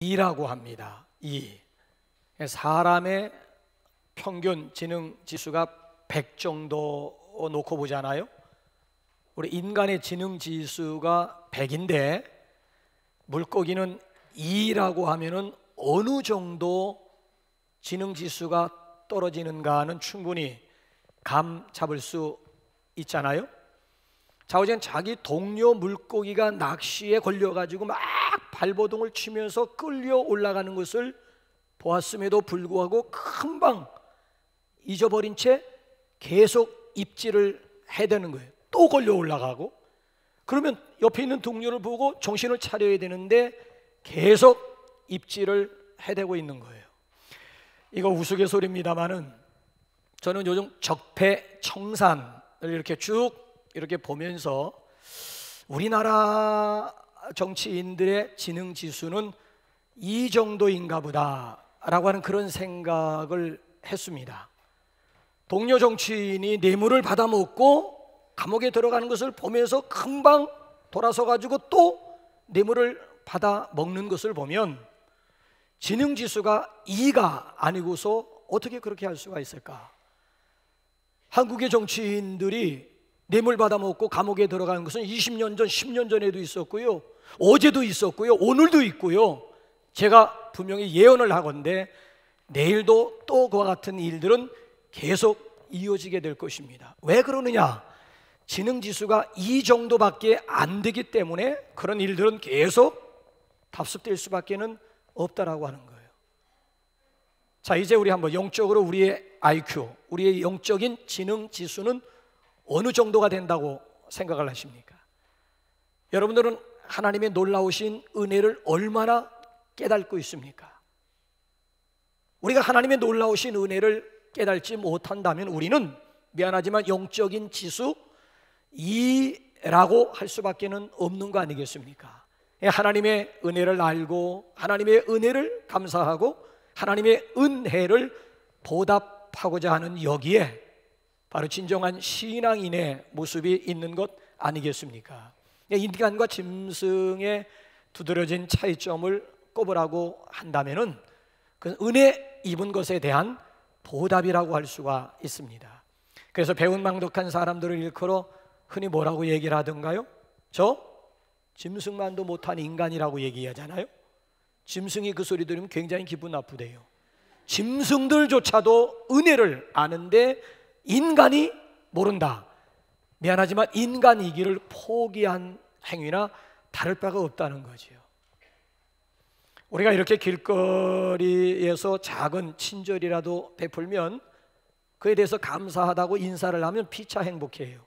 2라고 합니다. 2. 사람의 평균 지능 지수가 100 정도 놓고 보잖아요. 우리 인간의 지능 지수가 100인데 물고기는 2라고 하면은 어느 정도 지능 지수가 떨어지는가는 충분히 감 잡을 수 있잖아요. 자, 어제는 자기 동료 물고기가 낚시에 걸려가지고 막 발버둥을 치면서 끌려 올라가는 것을 보았음에도 불구하고 금방 잊어버린 채 계속 입질을 해대는 거예요. 또 걸려 올라가고, 그러면 옆에 있는 동료를 보고 정신을 차려야 되는데 계속 입질을 해대고 있는 거예요. 이거 우스갯소리입니다만은 저는 요즘 적폐청산을 이렇게 쭉 이렇게 보면서 우리나라 정치인들의 지능 지수는 이 정도인가 보다 라고 하는 그런 생각을 했습니다. 동료 정치인이 뇌물을 받아먹고 감옥에 들어가는 것을 보면서 금방 돌아서 가지고 또 뇌물을 받아먹는 것을 보면 지능 지수가 2가 아니고서 어떻게 그렇게 할 수가 있을까? 한국의 정치인들이 뇌물 받아먹고 감옥에 들어가는 것은 20년 전, 10년 전에도 있었고요, 어제도 있었고요, 오늘도 있고요. 제가 분명히 예언을 하건대 내일도 또 그와 같은 일들은 계속 이어지게 될 것입니다. 왜 그러느냐? 지능지수가 이 정도밖에 안 되기 때문에 그런 일들은 계속 답습될 수밖에 없다라고 하는 거예요. 자, 이제 우리 한번 영적으로 우리의 IQ, 우리의 영적인 지능지수는 어느 정도가 된다고 생각을 하십니까? 여러분들은 하나님의 놀라우신 은혜를 얼마나 깨닫고 있습니까? 우리가 하나님의 놀라우신 은혜를 깨닫지 못한다면 우리는 미안하지만 영적인 지수 2라고 할 수밖에 없는 거 아니겠습니까? 하나님의 은혜를 알고 하나님의 은혜를 감사하고 하나님의 은혜를 보답하고자 하는 여기에 바로 진정한 신앙인의 모습이 있는 것 아니겠습니까? 인간과 짐승의 두드러진 차이점을 꼽으라고 한다면은 그 은혜 입은 것에 대한 보답이라고 할 수가 있습니다. 그래서 배은망덕한 사람들을 일컬어 흔히 뭐라고 얘기를 하던가요? 저 짐승만도 못한 인간이라고 얘기하잖아요. 짐승이 그 소리 들으면 굉장히 기분 나쁘대요. 짐승들조차도 은혜를 아는데 인간이 모른다. 미안하지만 인간이기를 포기한 행위나 다를 바가 없다는 거지요. 우리가 이렇게 길거리에서 작은 친절이라도 베풀면 그에 대해서 감사하다고 인사를 하면 피차 행복해요.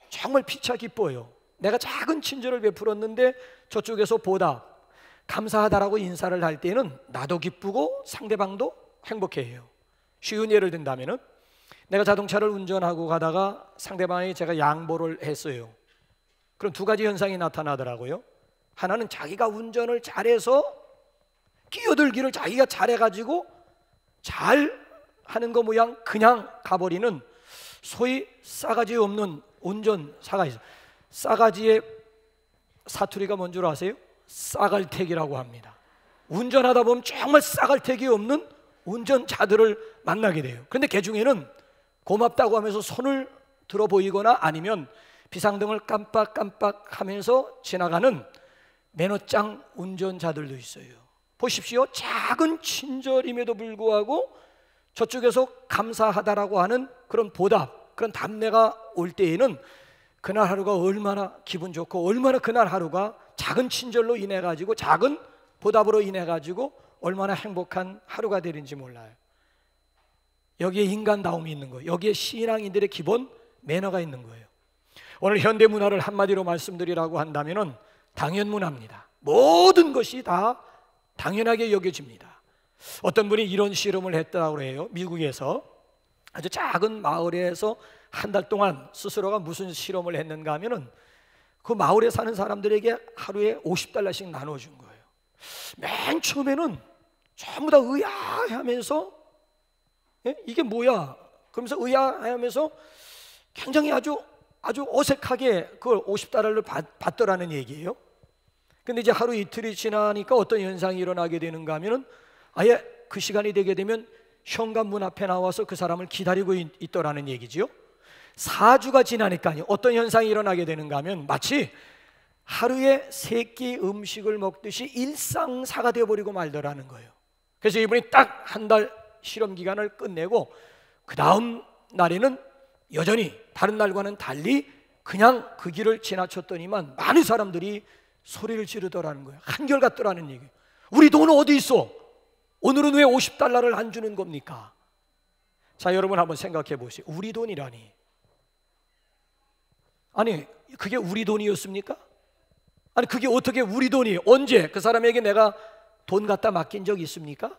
정말 피차 기뻐요. 내가 작은 친절을 베풀었는데 저쪽에서 보답, 감사하다라고 인사를 할 때는 나도 기쁘고 상대방도 행복해요. 쉬운 예를 든다면은 내가 자동차를 운전하고 가다가 상대방이 제가 양보를 했어요. 그럼 두 가지 현상이 나타나더라고요. 하나는 자기가 운전을 잘해서 끼어들기를 자기가 잘해가지고 잘 하는 거 모양 그냥 가버리는 소위 싸가지 없는 운전사가 있어요. 싸가지의 사투리가 뭔 줄 아세요? 싸갈택이라고 합니다. 운전하다 보면 정말 싸갈택이 없는 운전자들을 만나게 돼요. 그런데 그 중에는 고맙다고 하면서 손을 들어 보이거나 아니면 비상등을 깜빡깜빡 하면서 지나가는 매너짱 운전자들도 있어요. 보십시오. 작은 친절임에도 불구하고 저쪽에서 감사하다라고 하는 그런 보답, 그런 답례가 올 때에는 그날 하루가 얼마나 기분 좋고 얼마나 그날 하루가 작은 친절로 인해 가지고 작은 보답으로 인해 가지고 얼마나 행복한 하루가 되는지 몰라요. 여기에 인간다움이 있는 거예요. 여기에 신앙인들의 기본 매너가 있는 거예요. 오늘 현대 문화를 한마디로 말씀드리라고 한다면은 당연문화입니다. 모든 것이 다 당연하게 여겨집니다. 어떤 분이 이런 실험을 했다고 해요. 미국에서 아주 작은 마을에서 한 달 동안 스스로가 무슨 실험을 했는가 하면은 그 마을에 사는 사람들에게 하루에 $50씩 나눠준 거예요. 맨 처음에는 전부 다 의아해하면서 이게 뭐야? 그러면서 의아해하면서 굉장히 아주 어색하게 그걸 $50를 받더라는 얘기예요. 근데 이제 하루 이틀이 지나니까 어떤 현상이 일어나게 되는가 하면은 아예 그 시간이 되게 되면 현관문 앞에 나와서 그 사람을 기다리고 있더라는 얘기지요. 4주가 지나니까요, 어떤 현상이 일어나게 되는가 하면 마치 하루에 3끼 음식을 먹듯이 일상사가 되어버리고 말더라는 거예요. 그래서 이분이 딱 한 달 실험 기간을 끝내고 그 다음 날에는 여전히 다른 날과는 달리 그냥 그 길을 지나쳤더니만 많은 사람들이 소리를 지르더라는 거예요. 한결같더라는 얘기예요. 우리 돈 어디 있어? 오늘은 왜 50달러를 안 주는 겁니까? 자, 여러분 한번 생각해 보세요. 우리 돈이라니. 아니, 그게 우리 돈이었습니까? 아니, 그게 어떻게 우리 돈이에요? 언제 그 사람에게 내가 돈 갖다 맡긴 적이 있습니까?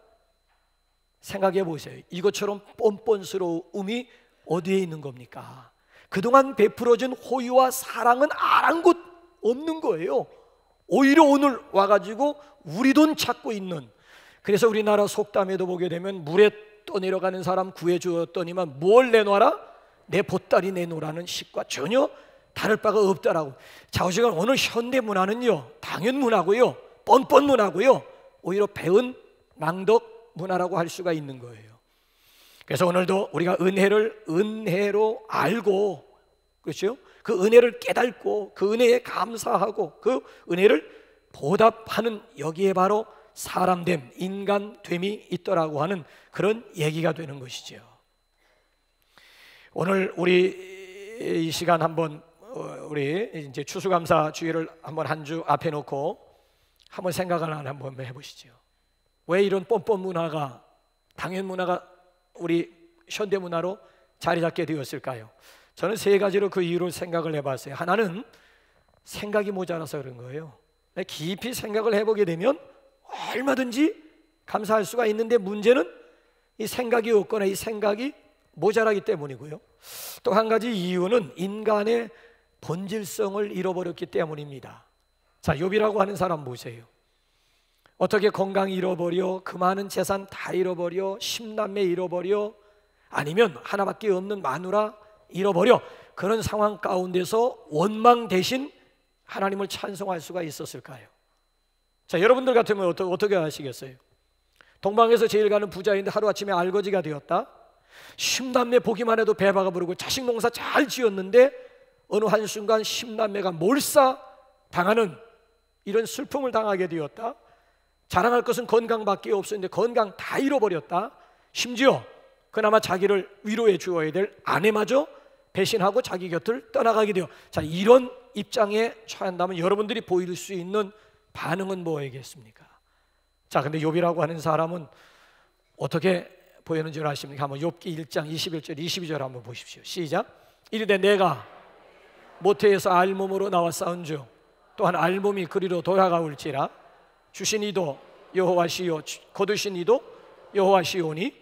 생각해 보세요. 이것처럼 뻔뻔스러움이 어디에 있는 겁니까? 그동안 베풀어준 호의와 사랑은 아랑곳 없는 거예요. 오히려 오늘 와가지고 우리 돈 찾고 있는. 그래서 우리나라 속담에도 보게 되면 물에 떠내려가는 사람 구해주었더니만 뭘 내놔라? 내 보따리 내놓으라는 식과 전혀 다를 바가 없다라고. 좌우지간 오늘 현대 문화는요, 당연 문화고요, 뻔뻔 문화고요, 오히려 배은 낭덕 문화라고 할 수가 있는 거예요. 그래서 오늘도 우리가 은혜를 은혜로 알고, 그렇죠? 그 은혜를 깨닫고 그 은혜에 감사하고 그 은혜를 보답하는, 여기에 바로 사람됨, 인간됨이 있더라고 하는 그런 얘기가 되는 것이죠. 오늘 우리 이 시간 한번 우리 이제 추수감사 주일을 한번 한 주 앞에 놓고 한번 생각을 한번 해보시죠. 왜 이런 뻔뻔 문화가, 당연 문화가 우리 현대 문화로 자리 잡게 되었을까요? 저는 3가지로 그 이유를 생각을 해봤어요. 하나는 생각이 모자라서 그런 거예요. 깊이 생각을 해보게 되면 얼마든지 감사할 수가 있는데 문제는 이 생각이 없거나 이 생각이 모자라기 때문이고요. 또 한 가지 이유는 인간의 본질성을 잃어버렸기 때문입니다. 자, 욥이라고 하는 사람 보세요. 어떻게 건강 잃어버려, 그 많은 재산 다 잃어버려, 10남매 잃어버려, 아니면 하나밖에 없는 마누라 잃어버려, 그런 상황 가운데서 원망 대신 하나님을 찬송할 수가 있었을까요? 자, 여러분들 같으면 어떻게 하시겠어요? 동방에서 제일 가는 부자인데 하루아침에 알거지가 되었다. 10남매 보기만 해도 배바가 부르고 자식 농사 잘 지었는데 어느 한순간 10남매가 몰사 당하는 이런 슬픔을 당하게 되었다. 자랑할 것은 건강밖에 없었는데 건강 다 잃어버렸다. 심지어 그나마 자기를 위로해 주어야 될 아내마저 배신하고 자기 곁을 떠나가게 되어. 자, 이런 입장에 처한다면 여러분들이 보일 수 있는 반응은 뭐이겠습니까? 자, 근데 욥이라고 하는 사람은 어떻게 보이는 줄 아십니까? 한번 욥기 1장 21절 22절 한번 보십시오. 시작. 이르되 내가 모태에서 알몸으로 나와 싸운즉 또한 알몸이 그리로 돌아가올지라. 주신 이도 여호와시요 거두신 이도 여호와시오니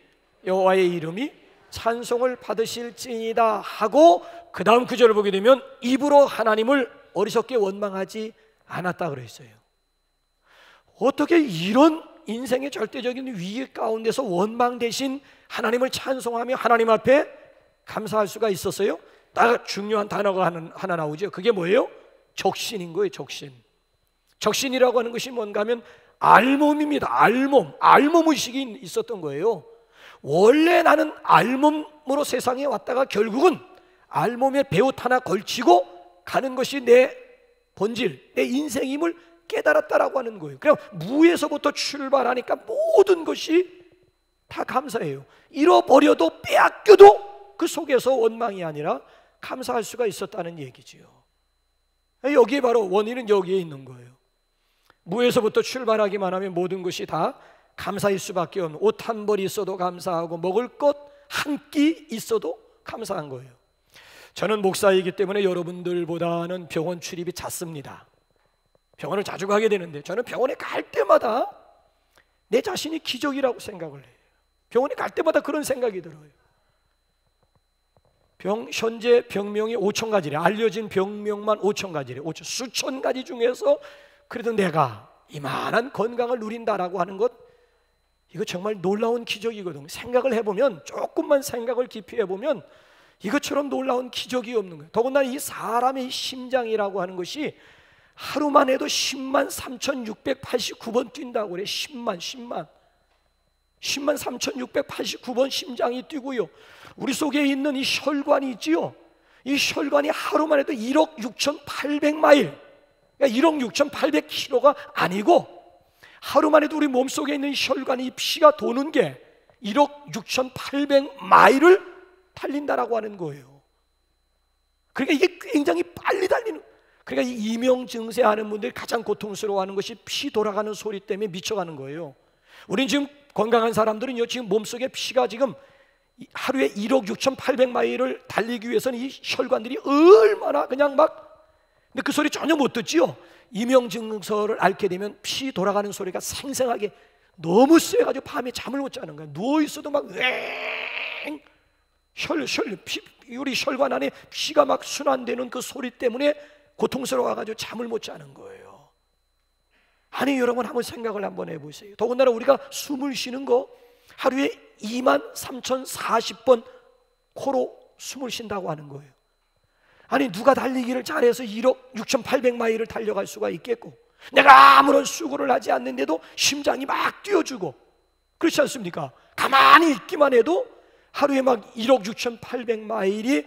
여호와의 이름이 찬송을 받으실지이다 하고 그 다음 구절을 보게 되면 입으로 하나님을 어리석게 원망하지 않았다 그랬어요. 어떻게 이런 인생의 절대적인 위기 가운데서 원망 대신 하나님을 찬송하며 하나님 앞에 감사할 수가 있었어요? 딱 중요한 단어가 하나 나오죠. 그게 뭐예요? 적신인 거예요. 적신. 적신이라고 하는 것이 뭔가 하면 알몸입니다. 알몸의식이 있었던 거예요. 원래 나는 알몸으로 세상에 왔다가 결국은 알몸에 배옷 하나 걸치고 가는 것이 내 본질, 내 인생임을 깨달았다라고 하는 거예요. 그냥 무에서부터 출발하니까 모든 것이 다 감사해요. 잃어버려도 빼앗겨도 그 속에서 원망이 아니라 감사할 수가 있었다는 얘기지요. 여기에 바로 원인은 여기에 있는 거예요. 무에서부터 출발하기만 하면 모든 것이 다 감사일 수밖에 없는, 옷 한 벌이 있어도 감사하고 먹을 것 한 끼 있어도 감사한 거예요. 저는 목사이기 때문에 여러분들보다는 병원 출입이 잦습니다. 병원을 자주 가게 되는데 저는 병원에 갈 때마다 내 자신이 기적이라고 생각을 해요. 병원에 갈 때마다 그런 생각이 들어요. 현재 병명이 5,000가지래. 알려진 병명만 5,000가지래. 수천 가지 중에서 그래도 내가 이만한 건강을 누린다라고 하는 것, 이거 정말 놀라운 기적이거든요. 생각을 해보면, 조금만 생각을 깊이 해보면 이것처럼 놀라운 기적이 없는 거예요. 더군다나 이 사람의 심장이라고 하는 것이 하루만 해도 10만 3,689번 뛴다고 그래. 10만 3,689번 심장이 뛰고요. 우리 속에 있는 이 혈관이 있지요. 이 혈관이 하루만 해도 1억 6,800마일, 그러니까 1억 6,800km가 아니고 하루만 해도 우리 몸속에 있는 혈관이, 이 피가 도는 게 1억 6,800마일을 달린다라고 하는 거예요. 그러니까 이게 굉장히 빨리 달리는. 그러니까 이 이명증세 하는 분들이 가장 고통스러워하는 것이 피 돌아가는 소리 때문에 미쳐가는 거예요. 우린 지금 건강한 사람들은요, 지금 몸속에 피가 지금 하루에 1억 6,800마일을 달리기 위해서는 이 혈관들이 얼마나 그냥 막, 근데 그 소리 전혀 못 듣지요. 이명증서를 앓게 되면 피 돌아가는 소리가 생생하게 너무 세가지고 밤에 잠을 못 자는 거예요. 누워있어도 막 우리 혈관 안에 피가 막 순환되는 그 소리 때문에 고통스러워가지고 잠을 못 자는 거예요. 아니 여러분, 한번 생각을 한번 해보세요. 더군다나 우리가 숨을 쉬는 거 하루에 23,040번 코로 숨을 쉰다고 하는 거예요. 아니 누가 달리기를 잘해서 1억 6,800마일을 달려갈 수가 있겠고, 내가 아무런 수고를 하지 않는데도 심장이 막 뛰어주고, 그렇지 않습니까? 가만히 있기만 해도 하루에 막 1억 6,800마일이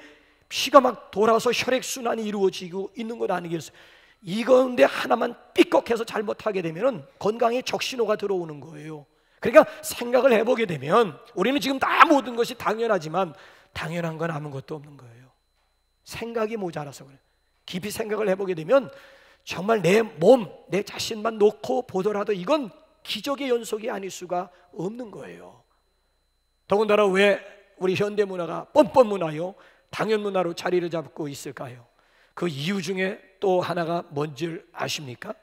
피가 막 돌아서 혈액순환이 이루어지고 있는 것 아니겠어요? 이건데 하나만 삐걱해서 잘못하게 되면 건강에 적신호가 들어오는 거예요. 그러니까 생각을 해보게 되면 우리는 지금 다 모든 것이 당연하지만 당연한 건 아무것도 없는 거예요. 생각이 모자라서 그래요. 깊이 생각을 해보게 되면 정말 내 몸, 내 자신만 놓고 보더라도 이건 기적의 연속이 아닐 수가 없는 거예요. 더군다나 왜 우리 현대문화가 뻔뻔문화요, 당연문화로 자리를 잡고 있을까요? 그 이유 중에 또 하나가 뭔지 아십니까?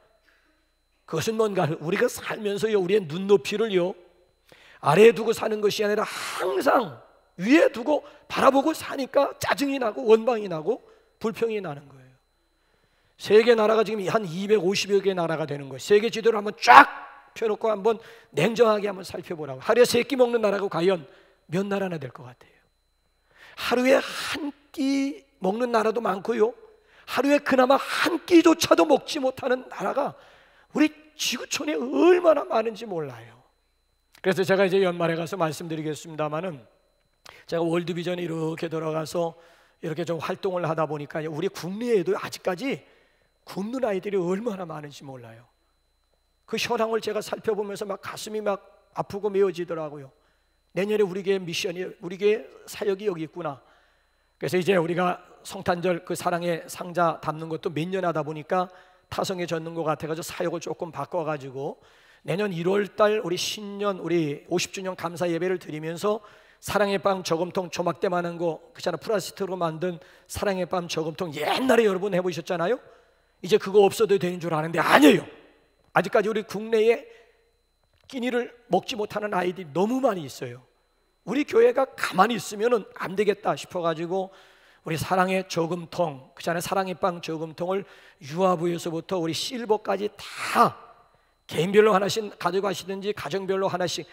그것은 뭔가, 우리가 살면서요, 우리의 눈높이를요 아래에 두고 사는 것이 아니라 항상 위에 두고 바라보고 사니까 짜증이 나고 원망이 나고 불평이 나는 거예요. 세계 나라가 지금 한 250여 개 나라가 되는 거예요. 세계 지도를 한번 쫙 펴놓고 한번 냉정하게 한번 살펴보라고. 하루에 3끼 먹는 나라가 과연 몇 나라나 될 것 같아요? 하루에 한 끼 먹는 나라도 많고요, 하루에 그나마 한 끼조차도 먹지 못하는 나라가 우리 지구촌에 얼마나 많은지 몰라요. 그래서 제가 이제 연말에 가서 말씀드리겠습니다마는, 제가 월드비전에 이렇게 들어가서 이렇게 좀 활동을 하다 보니까 우리 국내에도 아직까지 굶는 아이들이 얼마나 많은지 몰라요. 그 현황을 제가 살펴보면서 막 가슴이 막 아프고 메어지더라고요. 내년에 우리 교회 미션이, 우리 교회 사역이 여기 있구나. 그래서 이제 우리가 성탄절 그 사랑의 상자 담는 것도 몇 년 하다 보니까 타성해졌는 것 같아가지고 사역을 조금 바꿔가지고 내년 1월달 우리 신년 우리 50주년 감사 예배를 드리면서 사랑의 밤 저금통 조막대만한 거, 그렇잖아, 플라스틱으로 만든 사랑의 밤 저금통, 옛날에 여러분 해보셨잖아요. 이제 그거 없어도 되는 줄 아는데 아니에요. 아직까지 우리 국내에 끼니를 먹지 못하는 아이들이 너무 많이 있어요. 우리 교회가 가만히 있으면 안 되겠다 싶어가지고 우리 사랑의 저금통, 그렇잖아요, 사랑의 빵 저금통을 유아부에서부터 우리 실버까지 다 개인별로 하나씩 가져가시든지 가정별로 하나씩,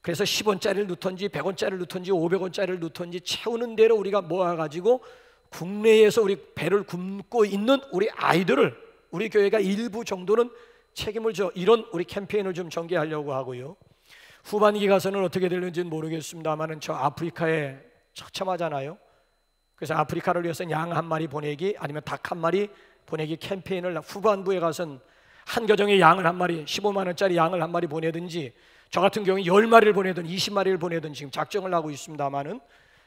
그래서 10원짜리를 넣던지 100원짜리를 넣던지 500원짜리를 넣던지 채우는 대로 우리가 모아가지고 국내에서 우리 배를 굶고 있는 우리 아이들을 우리 교회가 일부 정도는 책임을 져, 이런 우리 캠페인을 좀 전개하려고 하고요. 후반기 가서는 어떻게 될는지는 모르겠습니다만은 저 아프리카에 처참하잖아요. 그래서 아프리카를 위해서 양 한 마리 보내기 아니면 닭 한 마리 보내기 캠페인을 후반부에 가서는 한 가정에 양을 한 마리, 15만 원짜리 양을 한 마리 보내든지, 저 같은 경우에 10마리를 보내든 20마리를 보내든 지금 작정을 하고 있습니다만은,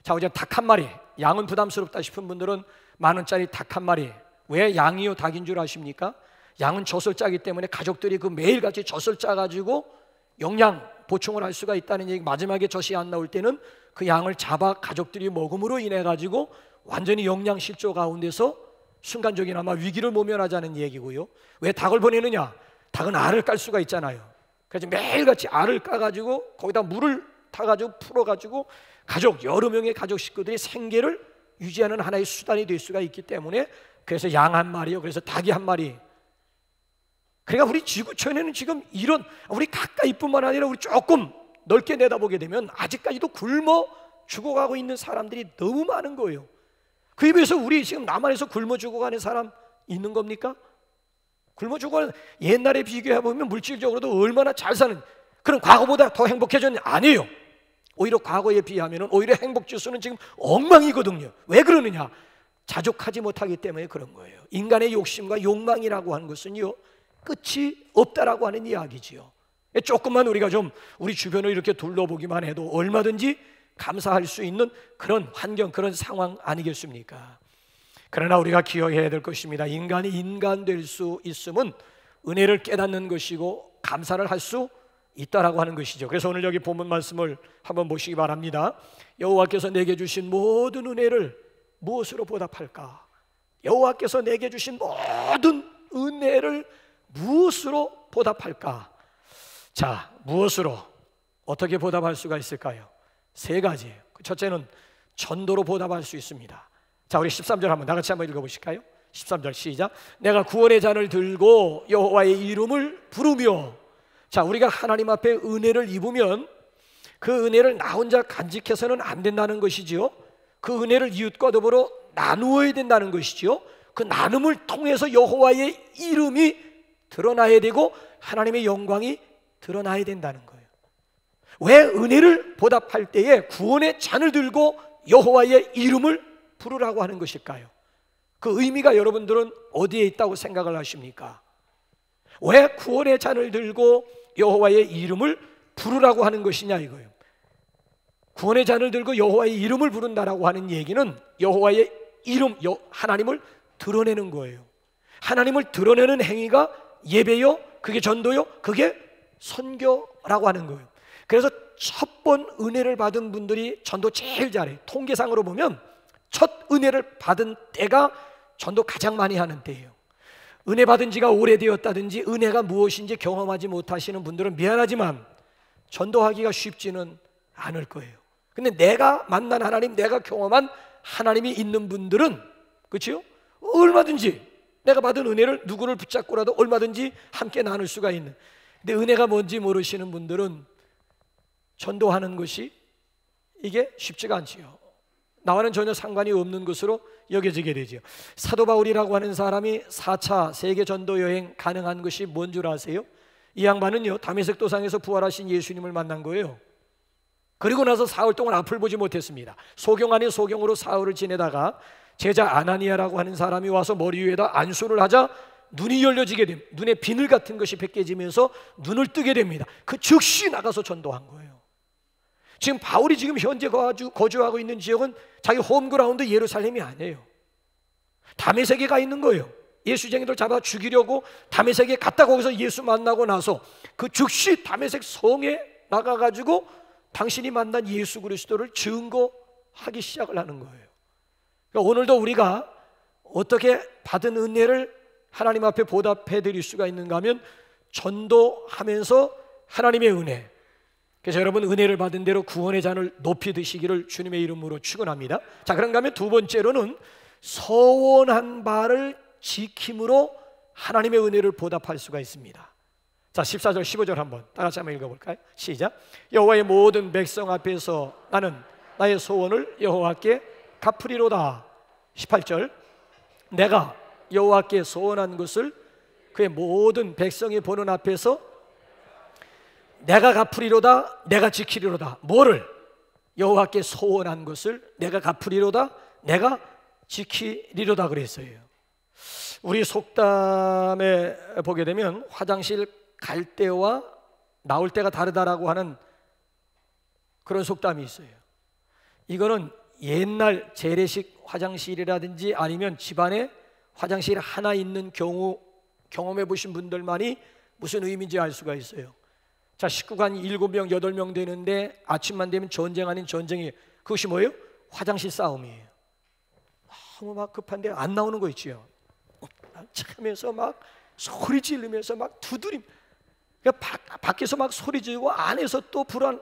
자 이제 닭 한 마리, 양은 부담스럽다 싶은 분들은 10,000원짜리 닭 한 마리. 왜 양이요 닭인 줄 아십니까? 양은 젖을 짜기 때문에 가족들이 그 매일같이 젖을 짜가지고 영양 보충을 할 수가 있다는 얘기. 마지막에 젖이 안 나올 때는 그 양을 잡아 가족들이 먹음으로 인해 가지고 완전히 영양 실조 가운데서 순간적이나마 위기를 모면하자는 얘기고요. 왜 닭을 보내느냐? 닭은 알을 깔 수가 있잖아요. 그래서 매일같이 알을 까가지고 거기다 물을 타가지고 풀어가지고 가족, 여러 명의 가족 식구들이 생계를 유지하는 하나의 수단이 될 수가 있기 때문에, 그래서 양 한 마리요, 그래서 닭이 한 마리. 그러니까 우리 지구촌에는 지금 이런, 우리 가까이뿐만 아니라 우리 조금 넓게 내다보게 되면 아직까지도 굶어 죽어가고 있는 사람들이 너무 많은 거예요. 그에 비해서 우리 지금 남한에서 굶어 죽어가는 사람 있는 겁니까? 굶어 죽어가는, 옛날에 비교해보면 물질적으로도 얼마나 잘 사는, 그럼 과거보다 더 행복해졌냐? 아니에요. 오히려 과거에 비하면 오히려 행복지수는 지금 엉망이거든요. 왜 그러느냐? 자족하지 못하기 때문에 그런 거예요. 인간의 욕심과 욕망이라고 하는 것은요, 끝이 없다라고 하는 이야기지요. 조금만 우리가 좀 우리 주변을 이렇게 둘러보기만 해도 얼마든지 감사할 수 있는 그런 환경, 그런 상황 아니겠습니까? 그러나 우리가 기억해야 될 것입니다. 인간이 인간 될 수 있음은 은혜를 깨닫는 것이고 감사를 할 수 있다라고 하는 것이죠. 그래서 오늘 여기 본문 말씀을 한번 보시기 바랍니다. 여호와께서 내게 주신 모든 은혜를 무엇으로 보답할까? 여호와께서 내게 주신 모든 은혜를 무엇으로 보답할까? 자, 무엇으로, 어떻게 보답할 수가 있을까요? 세 가지예요. 첫째는 전도로 보답할 수 있습니다. 자, 우리 13절 한번 다 같이 한번 읽어보실까요? 13절 시작. 내가 구원의 잔을 들고 여호와의 이름을 부르며. 자, 우리가 하나님 앞에 은혜를 입으면 그 은혜를 나 혼자 간직해서는 안 된다는 것이지요. 그 은혜를 이웃과 더불어 나누어야 된다는 것이지요. 그 나눔을 통해서 여호와의 이름이 드러나야 되고 하나님의 영광이 드러나야 된다는 거예요. 왜 은혜를 보답할 때에 구원의 잔을 들고 여호와의 이름을 부르라고 하는 것일까요? 그 의미가 여러분들은 어디에 있다고 생각을 하십니까? 왜 구원의 잔을 들고 여호와의 이름을 부르라고 하는 것이냐 이거예요. 구원의 잔을 들고 여호와의 이름을 부른다라고 하는 얘기는 여호와의 이름, 하나님을 드러내는 거예요. 하나님을 드러내는 행위가 예배요, 그게 전도요, 그게 선교라고 하는 거예요. 그래서 첫 번 은혜를 받은 분들이 전도 제일 잘해요. 통계상으로 보면 첫 은혜를 받은 때가 전도 가장 많이 하는 때예요. 은혜 받은 지가 오래되었다든지 은혜가 무엇인지 경험하지 못하시는 분들은 미안하지만 전도하기가 쉽지는 않을 거예요. 근데 내가 만난 하나님, 내가 경험한 하나님이 있는 분들은, 그렇죠? 얼마든지 내가 받은 은혜를 누구를 붙잡고라도 얼마든지 함께 나눌 수가 있는. 근데 은혜가 뭔지 모르시는 분들은 전도하는 것이 이게 쉽지가 않지요. 나와는 전혀 상관이 없는 것으로 여겨지게 되죠. 사도 바울이라고 하는 사람이 4차 세계 전도 여행 가능한 것이 뭔 줄 아세요? 이 양반은요, 다메섹 도상에서 부활하신 예수님을 만난 거예요. 그리고 나서 사흘 동안 앞을 보지 못했습니다. 소경 아닌 소경으로 사흘을 지내다가 제자 아나니아라고 하는 사람이 와서 머리 위에다 안수를 하자 눈이 열려지게 됩니다. 눈에 비늘 같은 것이 벗겨지면서 눈을 뜨게 됩니다. 그 즉시 나가서 전도한 거예요. 지금 바울이 지금 현재 거주하고 있는 지역은 자기 홈그라운드 예루살렘이 아니에요. 다메섹에 가 있는 거예요. 예수쟁이들 잡아 죽이려고 다메섹에 갔다 거기서 예수 만나고 나서 그 즉시 다메섹 성에 나가가지고 당신이 만난 예수 그리스도를 증거하기 시작을 하는 거예요. 그러니까 오늘도 우리가 어떻게 받은 은혜를 하나님 앞에 보답해 드릴 수가 있는가 하면 전도하면서 하나님의 은혜. 그래서 여러분 은혜를 받은 대로 구원의 잔을 높이 드시기를 주님의 이름으로 축원합니다. 자, 그런가 하면 두 번째로는 서원한 바를 지킴으로 하나님의 은혜를 보답할 수가 있습니다. 자, 14절 15절 한번 다 같이 한번 읽어볼까요? 시작. 여호와의 모든 백성 앞에서 나는 나의 소원을 여호와께 갚으리로다. 18절. 내가 여호와께 소원한 것을 그의 모든 백성이 보는 앞에서 내가 갚으리로다, 내가 지키리로다. 뭐를? 여호와께 소원한 것을 내가 갚으리로다, 내가 지키리로다 그랬어요. 우리 속담에 보게 되면 화장실 갈 때와 나올 때가 다르다라고 하는 그런 속담이 있어요. 이거는 옛날 재래식 화장실이라든지 아니면 집안에 화장실 하나 있는 경우 경험해 보신 분들만이 무슨 의미인지 알 수가 있어요. 자, 식구가 한 7명, 8명 되는데 아침만 되면 전쟁 아닌 전쟁이에요. 그것이 뭐예요? 화장실 싸움이에요. 너무 막 급한데 안 나오는 거 있지요. 참면서 막 소리 지르면서 막 두드림. 그러니까 밖에서 막 소리 지르고 안에서 또 불안.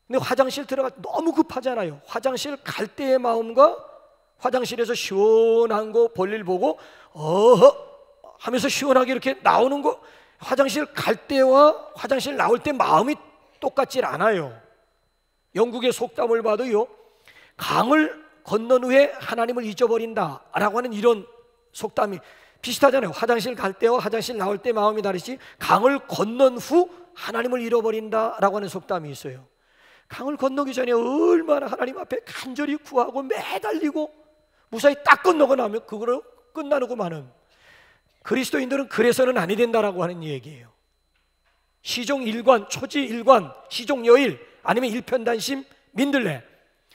근데 화장실 들어가 너무 급하잖아요. 화장실 갈 때의 마음과 화장실에서 시원한 거 볼일 보고 어허 하면서 시원하게 이렇게 나오는 거, 화장실 갈 때와 화장실 나올 때 마음이 똑같질 않아요. 영국의 속담을 봐도요, 강을 건넌 후에 하나님을 잊어버린다 라고 하는 이런 속담이 비슷하잖아요. 화장실 갈 때와 화장실 나올 때 마음이 다르지, 강을 건넌 후 하나님을 잃어버린다라고 하는 속담이 있어요. 강을 건너기 전에 얼마나 하나님 앞에 간절히 구하고 매달리고 무사히 딱 건너고 나면 그거로 끝나고 마는, 그리스도인들은 그래서는 아니 된다라고 하는 얘기예요. 시종 일관, 초지 일관, 시종 여일, 아니면 일편단심, 민들레.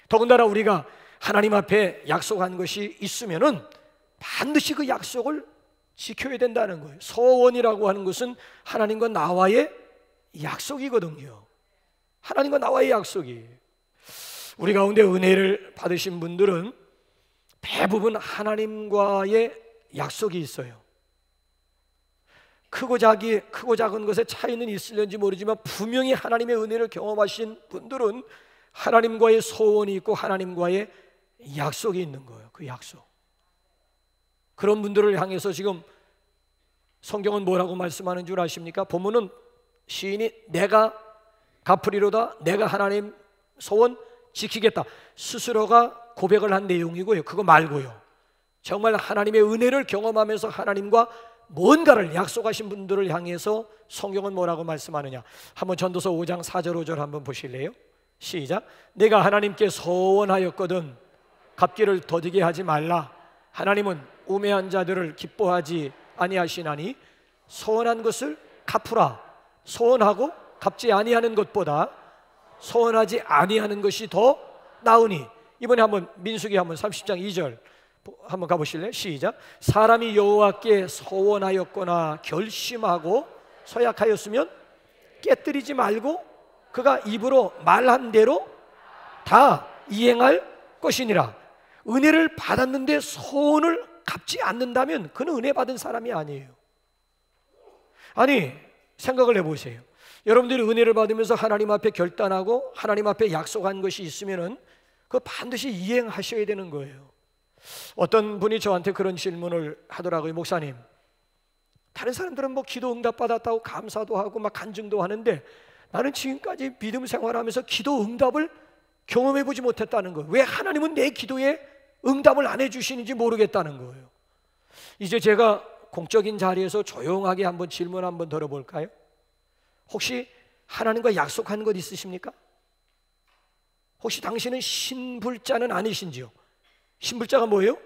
더군다나 우리가 하나님 앞에 약속한 것이 있으면은 반드시 그 약속을 지켜야 된다는 거예요. 서원이라고 하는 것은 하나님과 나와의 약속이거든요. 하나님과 나와의 약속이. 우리 가운데 은혜를 받으신 분들은 대부분 하나님과의 약속이 있어요. 크고 작은 것에 차이는 있을는지 모르지만 분명히 하나님의 은혜를 경험하신 분들은 하나님과의 소원이 있고 하나님과의 약속이 있는 거예요. 그 약속. 그런 분들을 향해서 지금 성경은 뭐라고 말씀하는 줄 아십니까? 본문은 시인이 내가 갚으리로다, 내가 하나님 소원 지키겠다, 스스로가 고백을 한 내용이고요. 그거 말고요, 정말 하나님의 은혜를 경험하면서 하나님과 뭔가를 약속하신 분들을 향해서 성경은 뭐라고 말씀하느냐. 한번 전도서 5장 4절 5절 한번 보실래요? 시작. 내가 하나님께 소원하였거든 갚기를 더디게 하지 말라. 하나님은 우매한 자들을 기뻐하지 아니하시나니 소원한 것을 갚으라. 소원하고 갚지 아니하는 것보다 소원하지 아니하는 것이 더 나으니. 이번에 한번 민수기 한번 30장 2절 한번 가보실래요? 시작. 사람이 여호와께 소원하였거나 결심하고 서약하였으면 깨뜨리지 말고 그가 입으로 말한 대로 다 이행할 것이니라. 은혜를 받았는데 소원을 갚지 않는다면 그는 은혜 받은 사람이 아니에요. 아니, 생각을 해보세요. 여러분들이 은혜를 받으면서 하나님 앞에 결단하고 하나님 앞에 약속한 것이 있으면은 그거 반드시 이행하셔야 되는 거예요. 어떤 분이 저한테 그런 질문을 하더라고요. 목사님, 다른 사람들은 뭐 기도 응답 받았다고 감사도 하고 막 간증도 하는데 나는 지금까지 믿음 생활하면서 기도 응답을 경험해 보지 못했다는 거예요. 왜 하나님은 내 기도에 응답을 안 해주시는지 모르겠다는 거예요. 이제 제가 공적인 자리에서 조용하게 한번 질문 한번 들어볼까요? 혹시 하나님과 약속한 것 있으십니까? 혹시 당신은 신불자는 아니신지요? 신불자가 뭐예요?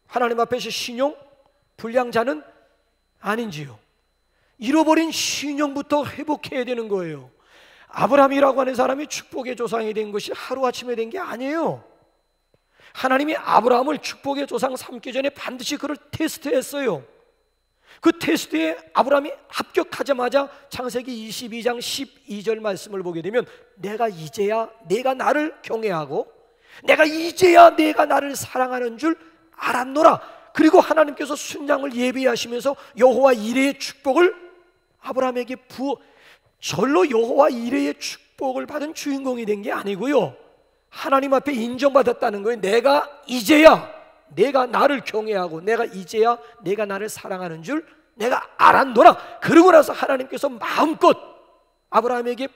하나님 앞에서 신용 불량자는 아닌지요? 잃어버린 신용부터 회복해야 되는 거예요. 아브라함이라고 하는 사람이 축복의 조상이 된 것이 하루아침에 된 게 아니에요. 하나님이 아브라함을 축복의 조상 삼기 전에 반드시 그를 테스트했어요. 그 테스트에 아브라함이 합격하자마자 창세기 22장 12절 말씀을 보게 되면 내가 이제야 내가 나를 경외하고 내가 이제야 내가 나를 사랑하는 줄 알았노라. 그리고 하나님께서 순양을 예비하시면서 여호와 이레의 축복을 아브라함에게 절로 여호와 이레의 축복을 받은 주인공이 된 게 아니고요, 하나님 앞에 인정받았다는 거예요. 내가 이제야 내가 나를 경외하고 내가 이제야 내가 나를 사랑하는 줄 내가 알았노라. 그러고 나서 하나님께서 마음껏 아브라함에게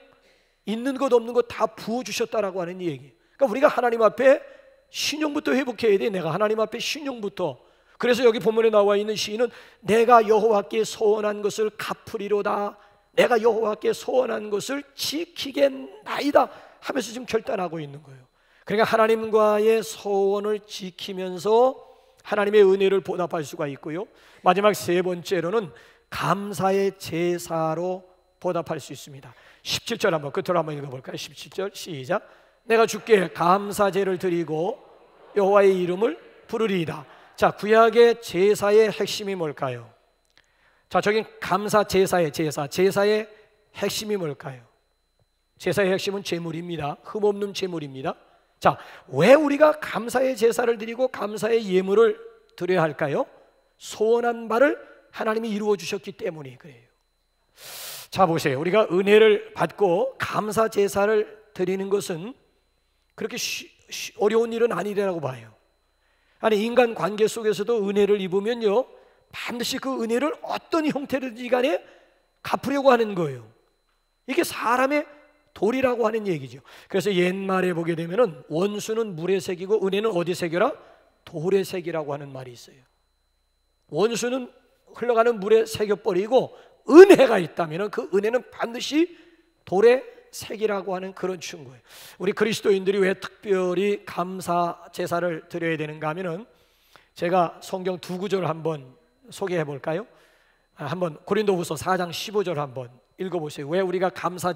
있는 것 없는 것 다 부어주셨다라고 하는 얘기. 그러니까 우리가 하나님 앞에 신용부터 회복해야 돼. 내가 하나님 앞에 신용부터. 그래서 여기 본문에 나와 있는 시인은 내가 여호와께 소원한 것을 갚으리로다, 내가 여호와께 소원한 것을 지키겠나이다 하면서 지금 결단하고 있는 거예요. 그러니까 하나님과의 소원을 지키면서 하나님의 은혜를 보답할 수가 있고요, 마지막 세 번째로는 감사의 제사로 보답할 수 있습니다. 17절 한번 끝으로 한번 읽어볼까요? 17절 시작. 내가 주께 감사제를 드리고 여호와의 이름을 부르리이다. 자, 구약의 제사의 핵심이 뭘까요? 자, 저긴 감사 제사의 제사의 핵심이 뭘까요? 제사의 핵심은 제물입니다. 흠없는 제물입니다. 자, 왜 우리가 감사의 제사를 드리고 감사의 예물을 드려야 할까요? 소원한 바를 하나님이 이루어 주셨기 때문이 그래요. 자, 보세요. 우리가 은혜를 받고 감사 제사를 드리는 것은 그렇게 어려운 일은 아니라고 봐요. 아니, 인간 관계 속에서도 은혜를 입으면요, 반드시 그 은혜를 어떤 형태든지 간에 갚으려고 하는 거예요. 이게 사람의 도리라고 하는 얘기죠. 그래서 옛말에 보게 되면은 원수는 물에 새기고 은혜는 어디 새겨라? 돌에 새기라고 하는 말이 있어요. 원수는 흘러가는 물에 새겨버리고 은혜가 있다면 그 은혜는 반드시 돌에 새기라고 하는 그런 충고예요. 우리 그리스도인들이 왜 특별히 감사 제사를 드려야 되는가 하면은, 제가 성경 두 구절을 한번 소개해 볼까요? 한번 고린도후서 4장 15절 한번 읽어보세요. 왜 우리가 감사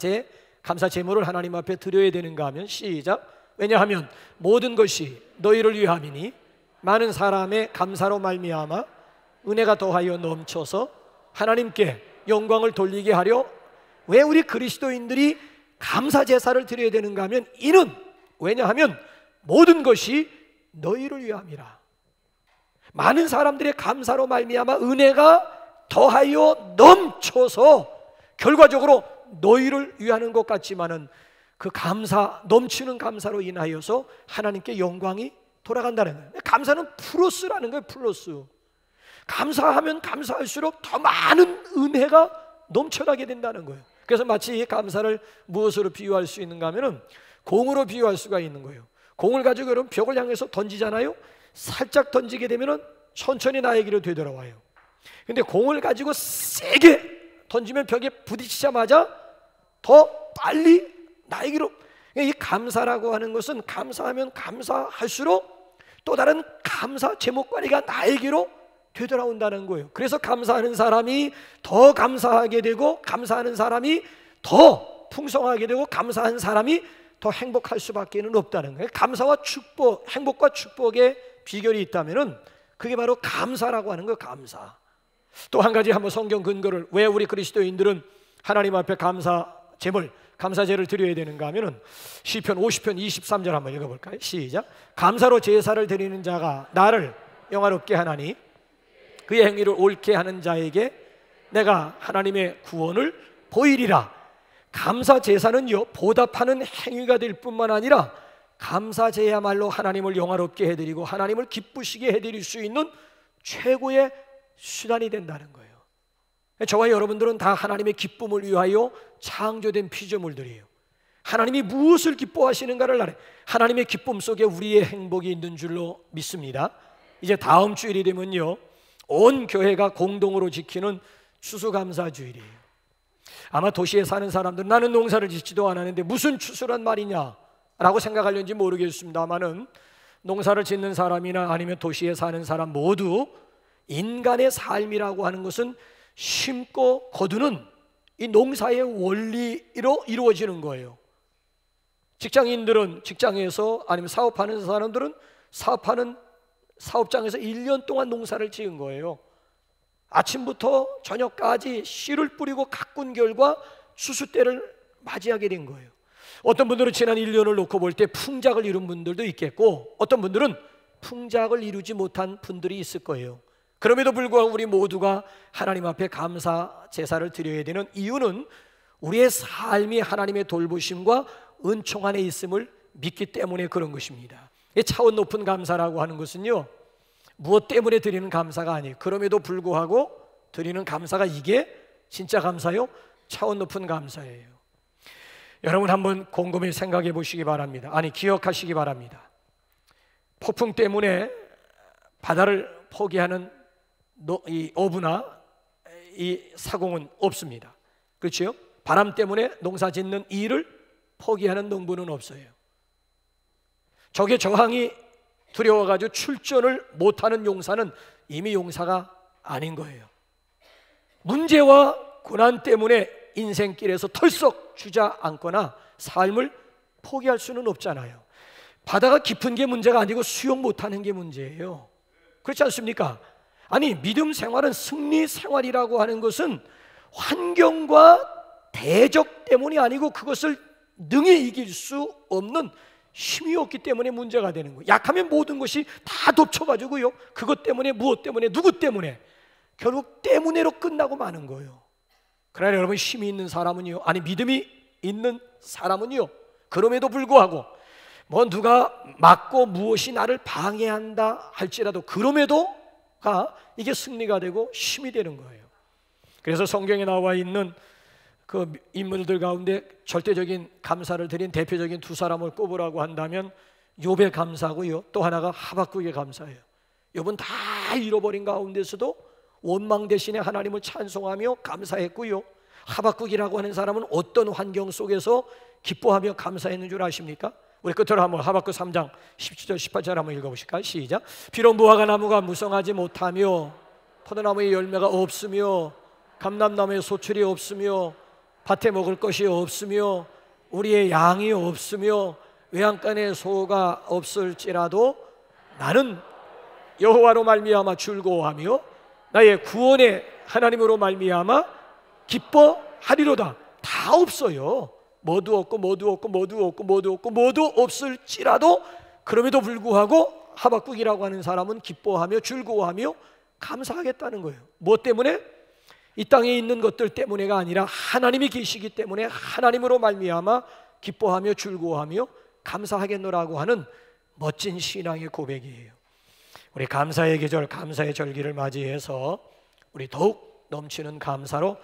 제물을 하나님 앞에 드려야 되는가 하면, 시작. 왜냐하면 모든 것이 너희를 위함이니 많은 사람의 감사로 말미암아 은혜가 더하여 넘쳐서 하나님께 영광을 돌리게 하려. 왜 우리 그리스도인들이 감사 제사를 드려야 되는가 하면, 이는 왜냐하면 모든 것이 너희를 위함이라. 많은 사람들의 감사로 말미암아 은혜가 더하여 넘쳐서 결과적으로 너희를 위하는 것 같지만은, 그 감사, 넘치는 감사로 인하여서 하나님께 영광이 돌아간다는 거예요. 감사는 플러스라는 거예요. 플러스. 감사하면 감사할수록 더 많은 은혜가 넘쳐나게 된다는 거예요. 그래서 마치 이 감사를 무엇으로 비유할 수 있는가 하면은, 공으로 비유할 수가 있는 거예요. 공을 가지고 여러분 벽을 향해서 던지잖아요. 살짝 던지게 되면은 천천히 나에게로 되돌아와요. 근데 공을 가지고 세게 던지면 벽에 부딪히자마자 더 빨리 나에게로. 이 감사라고 하는 것은, 감사하면 감사할수록 또 다른 감사 제목거리가 나에게로 되돌아온다는 거예요. 그래서 감사하는 사람이 더 감사하게 되고, 감사하는 사람이 더 풍성하게 되고, 감사한 사람이 더 행복할 수밖에 없다는 거예요. 감사와 축복, 행복과 축복의 비결이 있다면은 그게 바로 감사라고 하는 거예요. 감사. 또 한 가지 한번 성경 근거를, 왜 우리 그리스도인들은 하나님 앞에 감사 제물, 감사제를 드려야 되는가 하면은, 시편 50편 23절 한번 읽어볼까요? 시작. 감사로 제사를 드리는 자가 나를 영화롭게 하나니 그의 행위를 옳게 하는 자에게 내가 하나님의 구원을 보이리라. 감사 제사는요, 보답하는 행위가 될 뿐만 아니라 감사제야말로 하나님을 영화롭게 해드리고 하나님을 기쁘시게 해드릴 수 있는 최고의 수단이 된다는 거예요. 저와 여러분들은 다 하나님의 기쁨을 위하여 창조된 피조물들이에요. 하나님이 무엇을 기뻐하시는가를 알아요. 하나님의 기쁨 속에 우리의 행복이 있는 줄로 믿습니다. 이제 다음 주일이 되면요, 온 교회가 공동으로 지키는 추수감사주일이에요. 아마 도시에 사는 사람들은 나는 농사를 짓지도 않았는데 무슨 추수란 말이냐 라고 생각하려는지 모르겠습니다만은, 농사를 짓는 사람이나 아니면 도시에 사는 사람 모두 인간의 삶이라고 하는 것은 심고 거두는 이 농사의 원리로 이루어지는 거예요. 직장인들은 직장에서, 아니면 사업하는 사람들은 사업하는 사업장에서 1년 동안 농사를 지은 거예요. 아침부터 저녁까지 씨를 뿌리고 가꾼 결과 추수 때를 맞이하게 된 거예요. 어떤 분들은 지난 1년을 놓고 볼 때 풍작을 이룬 분들도 있겠고, 어떤 분들은 풍작을 이루지 못한 분들이 있을 거예요. 그럼에도 불구하고 우리 모두가 하나님 앞에 감사 제사를 드려야 되는 이유는, 우리의 삶이 하나님의 돌보심과 은총 안에 있음을 믿기 때문에 그런 것입니다. 차원 높은 감사라고 하는 것은요, 무엇 때문에 드리는 감사가 아니에요. 그럼에도 불구하고 드리는 감사가, 이게 진짜 감사요? 차원 높은 감사예요. 여러분 한번 곰곰이 생각해 보시기 바랍니다. 아니, 기억하시기 바랍니다. 폭풍 때문에 바다를 포기하는 이 어부나 이 사공은 없습니다. 그렇죠? 바람 때문에 농사 짓는 일을 포기하는 농부는 없어요. 적의 저항이 두려워가지고 출전을 못하는 용사는 이미 용사가 아닌 거예요. 문제와 고난 때문에 인생길에서 털썩 주저앉거나 삶을 포기할 수는 없잖아요. 바다가 깊은 게 문제가 아니고 수영 못하는 게 문제예요. 그렇지 않습니까? 아니, 믿음 생활은 승리 생활이라고 하는 것은 환경과 대적 때문이 아니고, 그것을 능히 이길 수 없는 힘이 없기 때문에 문제가 되는 거예요. 약하면 모든 것이 다 덮쳐가지고요, 그것 때문에, 무엇 때문에, 누구 때문에, 결국 때문에로 끝나고 마는 거예요. 그러나 여러분, 힘이 있는 사람은요, 아니 믿음이 있는 사람은요, 그럼에도 불구하고 뭐 누가 막고 무엇이 나를 방해한다 할지라도, 그럼에도가 이게 승리가 되고 힘이 되는 거예요. 그래서 성경에 나와 있는 그 인물들 가운데 절대적인 감사를 드린 대표적인 두 사람을 꼽으라고 한다면, 욥의 감사고요, 또 하나가 하박국의 감사예요. 욥은 다 잃어버린 가운데서도 원망 대신에 하나님을 찬송하며 감사했고요. 하박국이라고 하는 사람은 어떤 환경 속에서 기뻐하며 감사했는 줄 아십니까? 우리 끝으로 한번 하박국 3장 17절 18절 한번 읽어보실까요? 시작. 비록 무화과 나무가 무성하지 못하며 포도나무의 열매가 없으며 감람나무의 소출이 없으며 밭에 먹을 것이 없으며 우리의 양이 없으며 외양간에 소가 없을지라도 나는 여호와로 말미암아 즐거워하며 나의 구원의 하나님으로 말미암아 기뻐하리로다. 다 없어요. 모두 없고 모두 없고 모두 없고 모두 없고 모두 없을지라도 그럼에도 불구하고 하박국이라고 하는 사람은 기뻐하며 즐거워하며 감사하겠다는 거예요. 뭐 때문에? 이 땅에 있는 것들 때문에가 아니라 하나님이 계시기 때문에 하나님으로 말미암아 기뻐하며 즐거워하며 감사하겠노라고 하는 멋진 신앙의 고백이에요. 우리 감사의 계절, 감사의 절기를 맞이해서 우리 더욱 넘치는 감사로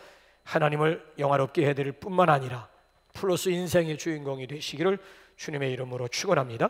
하나님을 영화롭게 해드릴 뿐만 아니라 플러스 인생의 주인공이 되시기를 주님의 이름으로 축원합니다.